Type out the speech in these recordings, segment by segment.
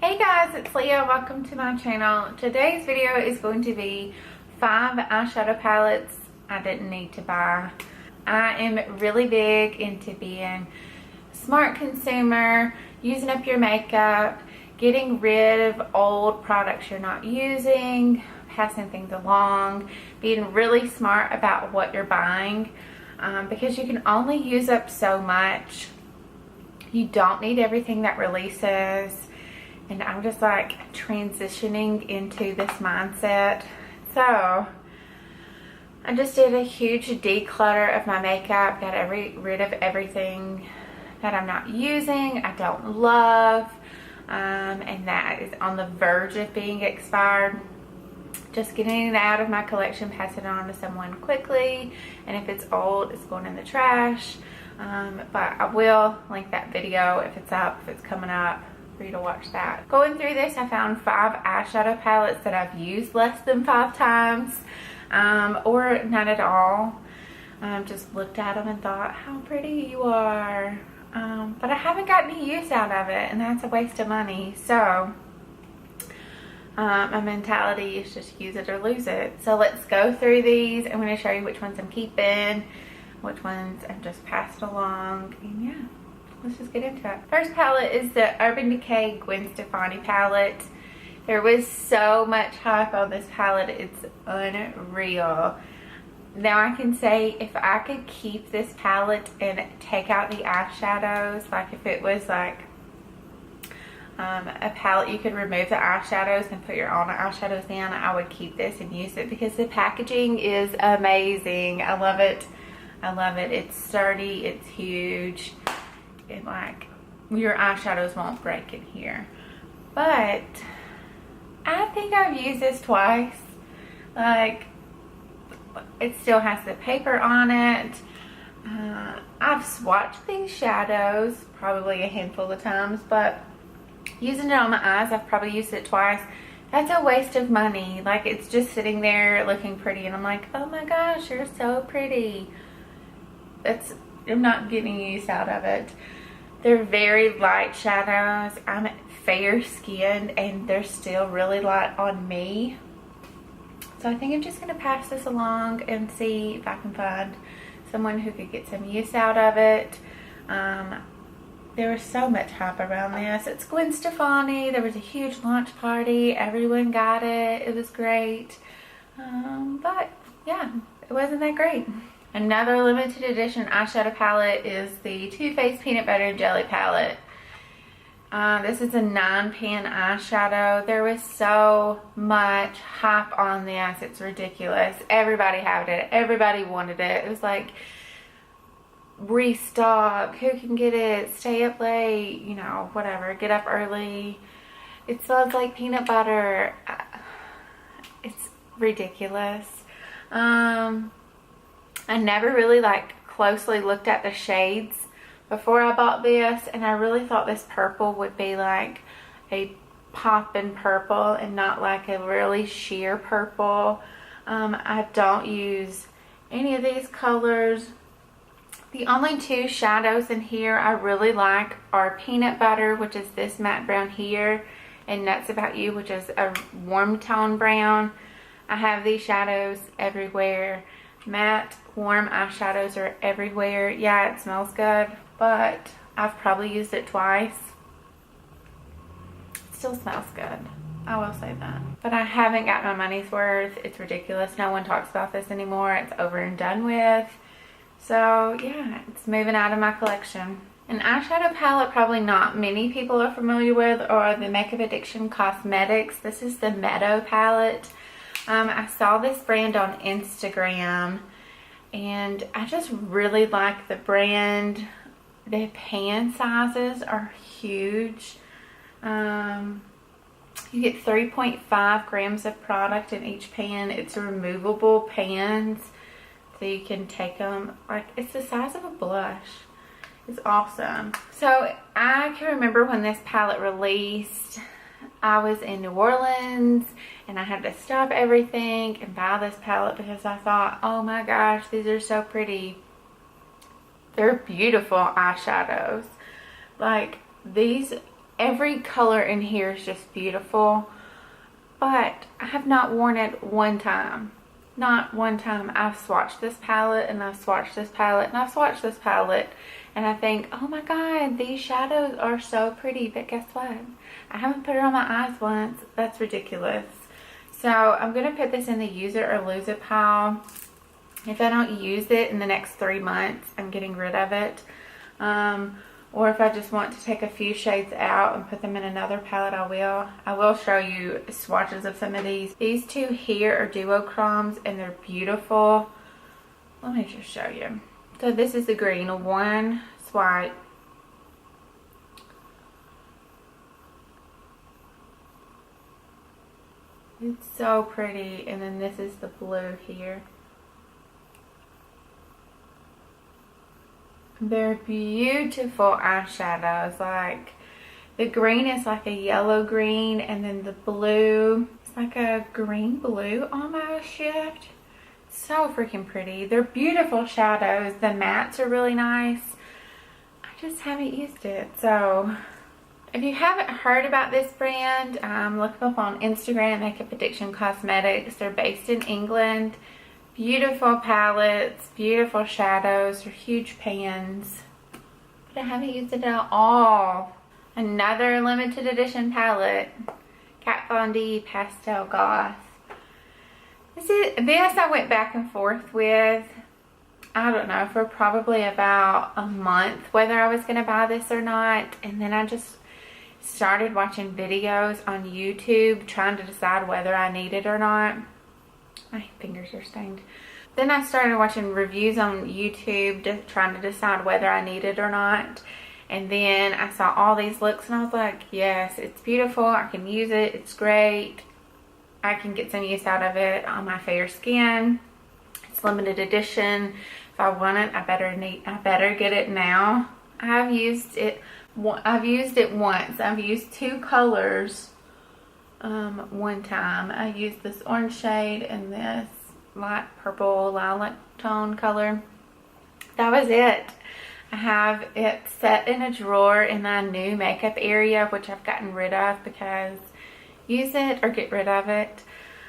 Hey guys, it's Leah. Welcome to my channel. Today's video is going to be 5 eyeshadow palettes I didn't need to buy. I am really big into being a smart consumer, using up your makeup, getting rid of old products you're not using, passing things along, being really smart about what you're buying because you can only use up so much. You don't need everything that releases. And I'm just like transitioning into this mindset. So I just did a huge declutter of my makeup, got rid of everything that I'm not using, I don't love, and that is on the verge of being expired. Just getting it out of my collection, passing it on to someone quickly, and if it's old, it's going in the trash. But I will link that video if it's up, if it's coming up, for you to watch that. Going through this, I found 5 eyeshadow palettes that I've used less than 5 times, or none at all. Just looked at them and thought, how pretty you are. But I haven't gotten any use out of it, and that's a waste of money. So my mentality is just use it or lose it. So let's go through these. I'm going to show you which ones I'm keeping, which ones I've just passed along, and yeah. Let's just get into it. First palette is the Urban Decay Gwen Steffani palette. There was so much hype on this palette, it's unreal. Now I can say if I could keep this palette and take out the eyeshadows, like if it was like a palette you could remove the eyeshadows and put your own eyeshadows in, I would keep this and use it because the packaging is amazing. I love it. I love it. It's sturdy, it's huge. And like your eyeshadows won't break in here, but I think I've used this twice. Like, it still has the paper on it. I've swatched these shadows probably a handful of times, but using it on my eyes, I've probably used it twice. That's a waste of money. Like, it's just sitting there looking pretty and I'm like, oh my gosh, you're so pretty. I'm not getting use out of it. They're very light shadows. I'm fair skinned and they're still really light on me. So I think I'm just going to pass this along and see if I can find someone who could get some use out of it. There was so much hype around this. It's Gwen Steffani. There was a huge launch party. Everyone got it. It was great. But yeah, it wasn't that great. Another limited edition eyeshadow palette is the Too Faced Peanut Butter and Jelly palette. This is a 9-pan eyeshadow. There was so much hype on this. It's ridiculous. Everybody had it. Everybody wanted it. It was like, restock. Who can get it? Stay up late. You know, whatever. Get up early. It smells like peanut butter. It's ridiculous. I never really like closely looked at the shades before I bought this, and I really thought this purple would be like a poppin' purple and not like a really sheer purple. I don't use any of these colors. The only 2 shadows in here I really like are Peanut Butter, which is this matte brown here, and Nuts About You, which is a warm tone brown. I have these shadows everywhere. Matte warm eyeshadows are everywhere. Yeah, it smells good, but I've probably used it twice. It still smells good, I will say that, but I haven't got my money's worth. It's ridiculous. No one talks about this anymore. It's over and done with. So yeah, it's moving out of my collection. An eyeshadow palette probably not many people are familiar with are the Makeup Addiction Cosmetics. This is the Meadow palette. I saw this brand on Instagram and I just really like the brand. The pan sizes are huge. You get 3.5 grams of product in each pan. It's removable pans, so you can take them, like, it's the size of a blush. It's awesome. So I can remember when this palette released, I was in New Orleans and I had to stop everything and buy this palette because I thought, oh my gosh, these are so pretty. They're beautiful eyeshadows. Like, these every color in here is just beautiful, but I have not worn it one time. Not one time. I've swatched this palette, and I've swatched this palette, and I've swatched this palette, and I think, oh my god, these shadows are so pretty, but guess what? I haven't put it on my eyes once. That's ridiculous. So I'm going to put this in the use it or lose it pile. If I don't use it in the next 3 months, I'm getting rid of it. Or if I just want to take a few shades out and put them in another palette, I will. I will show you swatches of some of these. These two here are duochromes, and they're beautiful. Let me just show you. So this is the green. One swipe. It's so pretty. And then this is the blue here. They're beautiful eyeshadows. Like, the green is like a yellow green, and then the blue, it's like a green blue almost shift. So freaking pretty. They're beautiful shadows. The mattes are really nice. I just haven't used it. So if you haven't heard about this brand, look them up on Instagram, Makeup Addiction Cosmetics. They're based in England. Beautiful palettes, beautiful shadows, they're huge pans, but I haven't used it at all. Another limited edition palette, Kat Von D Pastel Goth. This I went back and forth with, I don't know, for probably about a month, whether I was going to buy this or not, and then I just started watching videos on YouTube, trying to decide whether I need it or not. My fingers are stained. Then I started watching reviews on YouTube, trying to decide whether I need it or not. And then I saw all these looks, and I was like, yes, it's beautiful. I can use it. It's great. I can get some use out of it on my fair skin. It's limited edition. If I want it, I better get it now. I've used it once. I've used 2 colors. One time I used this orange shade and this light purple lilac tone color. That was it. I have it set in a drawer in my new makeup area, which I've gotten rid of because use it or get rid of it.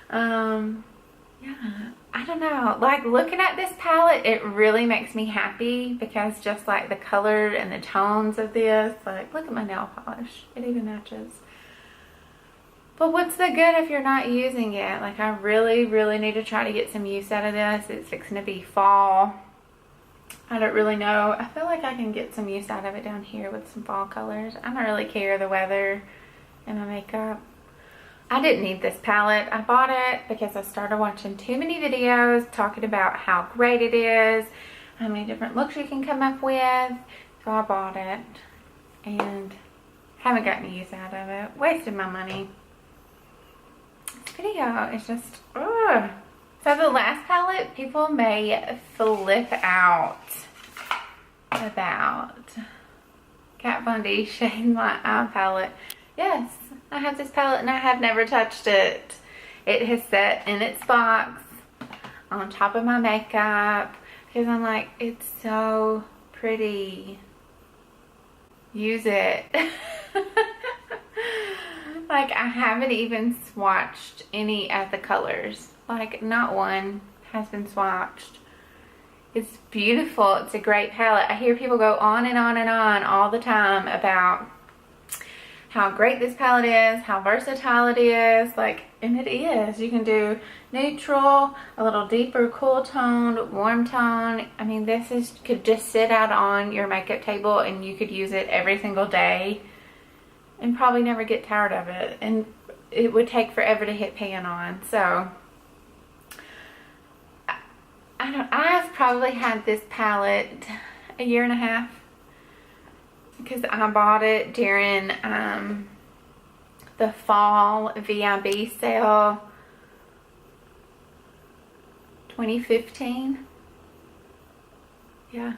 Yeah, I don't know, like, looking at this palette, it really makes me happy because just like the color and the tones of this, like, look at my nail polish, it even matches. But what's the good if you're not using it? Like, I really, really need to try to get some use out of this. It's fixing to be fall. I don't really know. I feel like I can get some use out of it down here with some fall colors. I don't really care the weather and my makeup. I didn't need this palette. I bought it because I started watching too many videos talking about how great it is, how many different looks you can come up with. So I bought it and haven't gotten use out of it. Wasted my money. Video is just ugh. So the last palette, people may flip out about Kat Von D Shade My Eye palette. Yes, I have this palette and I have never touched it. It has sat in its box on top of my makeup because I'm like, it's so pretty. Use it. Like, I haven't even swatched any of the colors. Like, not one has been swatched. It's beautiful. It's a great palette. I hear people go on and on and on all the time about how great this palette is, how versatile it is. Like, and it is. You can do neutral, a little deeper cool tone, warm tone. I mean, could just sit out on your makeup table and you could use it every single day and probably never get tired of it, and it would take forever to hit pan on. So I've probably had this palette a year and a half because I bought it during the fall VIB sale 2015. Yeah,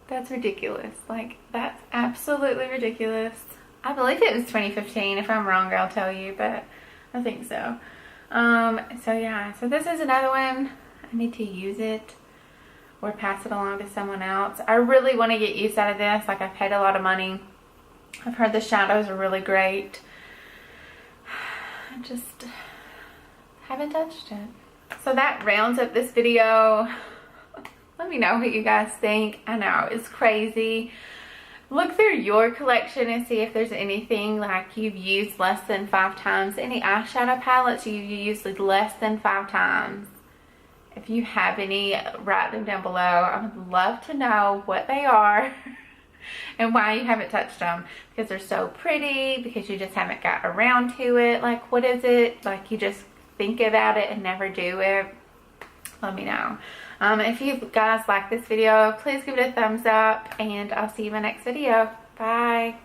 that's ridiculous. Like, that's absolutely ridiculous. I believe it was 2015. If I'm wrong, I'll tell you, but I think so. So yeah, so this is another one. I need to use it or pass it along to someone else. I really want to get use out of this. Like, I paid a lot of money I've heard the shadows are really great. I just haven't touched it. So that rounds up this video. Let me know what you guys think. I know, it's crazy. Look through your collection and see if there's anything like you've used less than 5 times. Any eyeshadow palettes you've used less than 5 times. If you have any, write them down below. I would love to know what they are and why you haven't touched them. Because they're so pretty, because you just haven't got around to it. Like, what is it? Like, you just think about it and never do it. Let me know. If you guys like this video, please give it a thumbs up, and I'll see you in my next video. Bye.